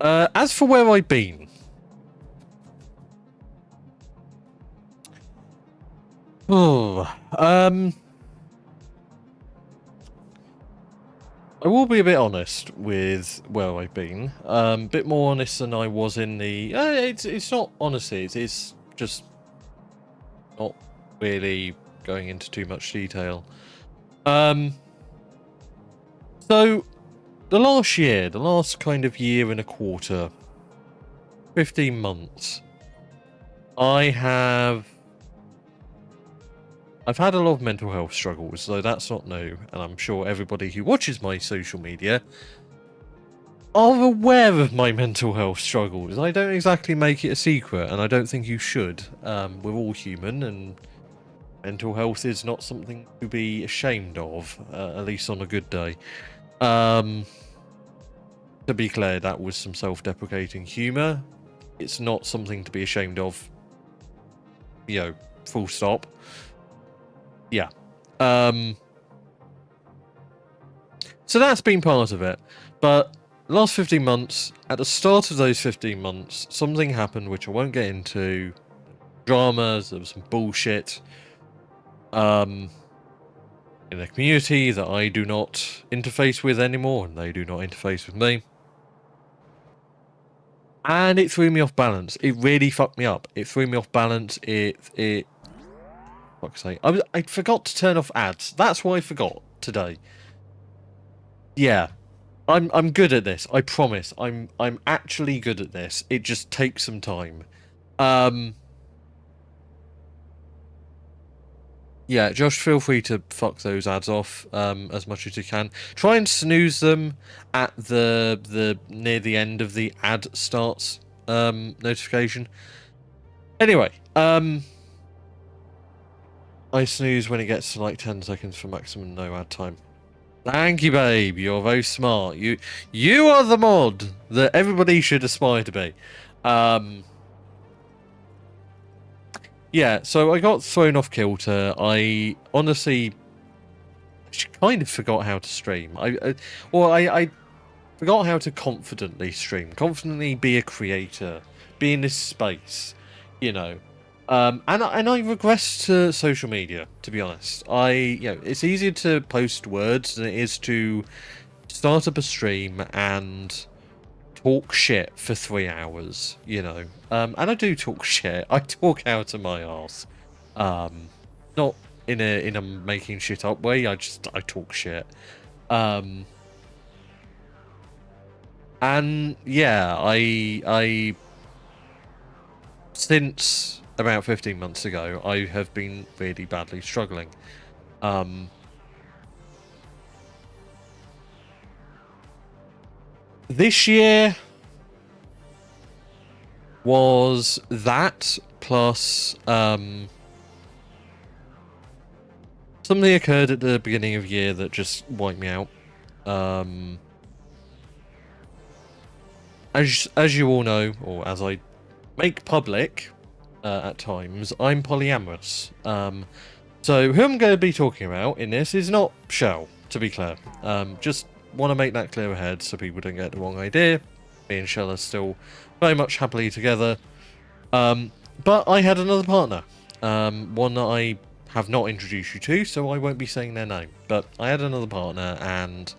As for where I've been, I will be a bit honest with where I've been. A bit more honest than I was in the. It's not honesty. It's just not really going into too much detail. So the last year, the last kind of year and a quarter, 15 months, I've had a lot of mental health struggles, so that's not new, and I'm sure everybody who watches my social media are aware of my mental health struggles. I don't exactly make it a secret, and I don't think you should. We're all human, and mental health is not something to be ashamed of, at least on a good day. To be clear, that was some self-deprecating humour. It's not something to be ashamed of, full stop. Yeah. So that's been part of it. But last 15 months, at the start of those 15 months, something happened which I won't get into. Dramas, there was some bullshit. In the community that I do not interface with anymore, and they do not interface with me. And it threw me off balance. It really fucked me up. It threw me off balance. Fuck's sake. I forgot to turn off ads. That's why I forgot today. Yeah. I'm good at this. I promise. I'm actually good at this. It just takes some time. Yeah, Josh, feel free to fuck those ads off as much as you can. Try and snooze them at the near the end of the ad starts notification. Anyway, I snooze when it gets to like 10 seconds for maximum no ad time. Thank you, babe. You're very smart. You are the mod that everybody should aspire to be. Yeah, so I got thrown off kilter. I honestly kind of forgot how to stream. I forgot how to confidently stream, confidently be a creator, be in this space, you know. And I regress to social media, to be honest. It's easier to post words than it is to start up a stream and talk shit for 3 hours, you know. And I do talk shit. I talk out of my arse. Not in a making shit up way. I talk shit. And yeah, I since about 15 months ago, I have been really badly struggling. This year was that plus something occurred at the beginning of the year that just wiped me out. As you all know, or as I make public at times, I'm polyamorous. So who I'm going to be talking about in this is not Shell, to be clear. Just want to make that clear ahead so people don't get the wrong idea. Me and Shell are still very much happily together. But I had another partner, one that I have not introduced you to, so I won't be saying their name. But I had another partner, and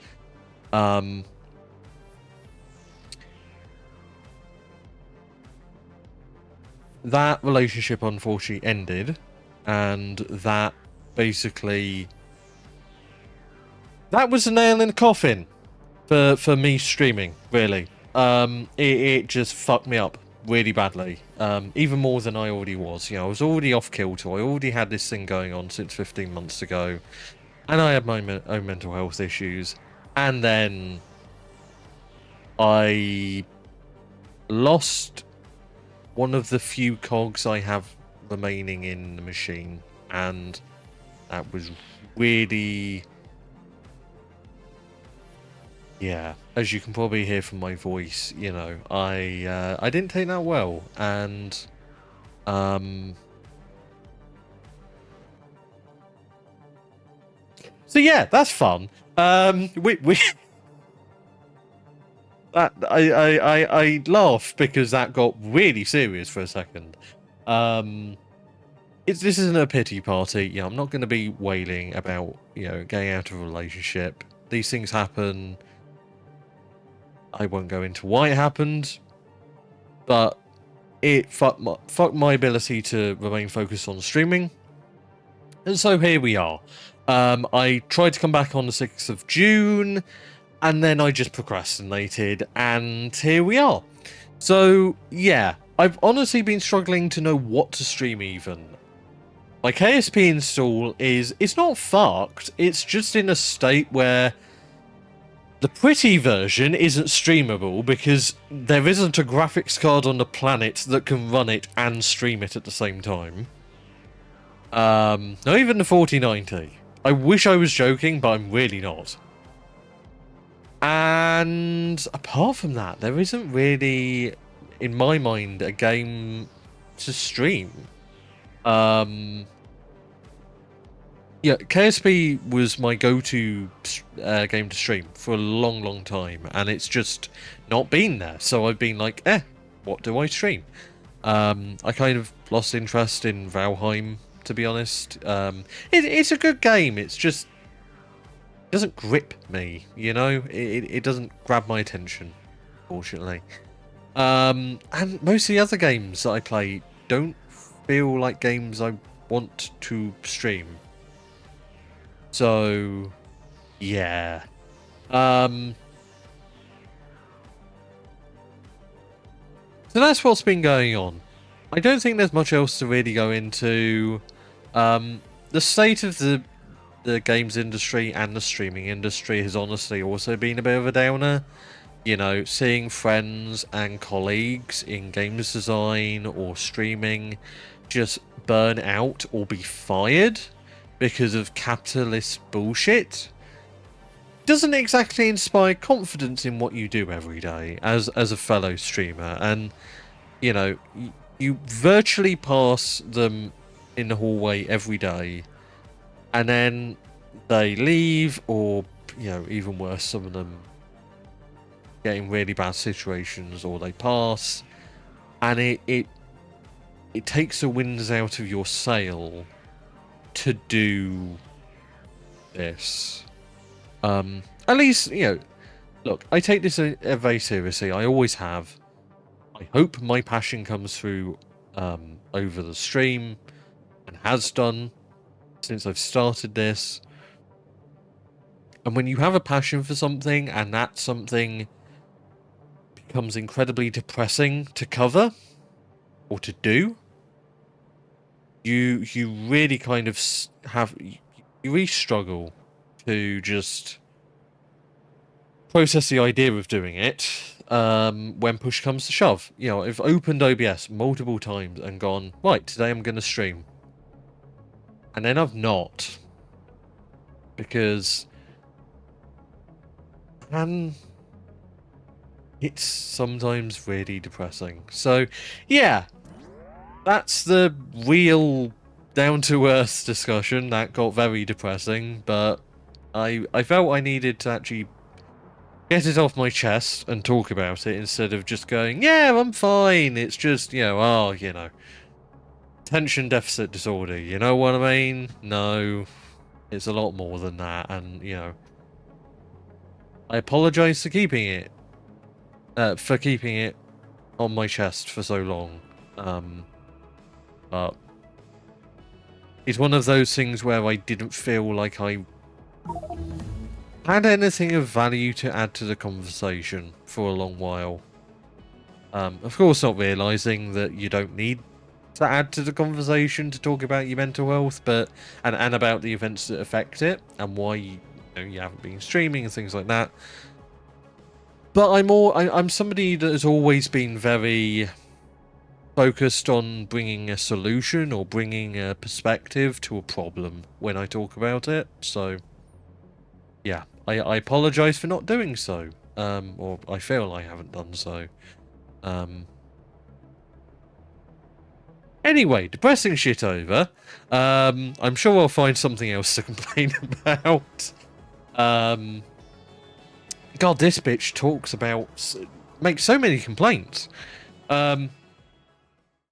that relationship unfortunately ended, and that basically that was a nail in the coffin for me streaming, really. It just fucked me up really badly, even more than I already was. I was already off kilter. I already had this thing going on since 15 months ago, and I had my own mental health issues, and then I lost one of the few cogs I have remaining in the machine, and that was really, yeah, as you can probably hear from my voice, I didn't take that well, and so yeah, that's fun. We that I laugh because that got really serious for a second. This isn't a pity party. Yeah, I'm not going to be wailing about getting out of a relationship. These things happen. I won't go into why it happened, but it fucked my ability to remain focused on streaming. And so here we are. I tried to come back on the 6th of June, and then I just procrastinated, and here we are. So, yeah, I've honestly been struggling to know what to stream even. My KSP install it's not fucked, it's just in a state where the pretty version isn't streamable because there isn't a graphics card on the planet that can run it and stream it at the same time. Not even the 4090. I wish I was joking, but I'm really not. And apart from that, there isn't really, in my mind, a game to stream. Yeah, KSP was my go-to game to stream for a long, long time, and it's just not been there. So I've been like, what do I stream? I kind of lost interest in Valheim, to be honest. It's a good game. It's just it doesn't grip me, It doesn't grab my attention, fortunately. And most of the other games that I play don't feel like games I want to stream. So, yeah. So that's what's been going on. I don't think there's much else to really go into. The state of the games industry and the streaming industry has honestly also been a bit of a downer. Seeing friends and colleagues in games design or streaming just burn out or be fired because of capitalist bullshit doesn't exactly inspire confidence in what you do every day as a fellow streamer. And you virtually pass them in the hallway every day, and then they leave, or even worse, some of them get in really bad situations, or they pass, and it takes the winds out of your sail to do this. At least, look, I take this very seriously. I always have. I hope my passion comes through over the stream, and has done since I've started this. And when you have a passion for something, and that something becomes incredibly depressing to cover or to do, you really kind of you really struggle to just process the idea of doing it when push comes to shove. I've opened OBS multiple times and gone, right, today I'm going to stream. And then I've not. Because it's sometimes really depressing. So, yeah. That's the real down-to-earth discussion. That got very depressing, but I felt I needed to actually get it off my chest and talk about it instead of just going, yeah, I'm fine. It's just, attention deficit disorder. You know what I mean? No, it's a lot more than that. And, I apologize for keeping it on my chest for so long. But it's one of those things where I didn't feel like I had anything of value to add to the conversation for a long while. Of course, not realizing that you don't need to add to the conversation to talk about your mental health, but and about the events that affect it and why you haven't been streaming and things like that. But I'm somebody that has always been very focused on bringing a solution or bringing a perspective to a problem when I talk about it. So, yeah, I apologize for not doing so, or I feel I haven't done so. Anyway, depressing shit over. I'm sure I'll find something else to complain about. God, this bitch talks about makes so many complaints.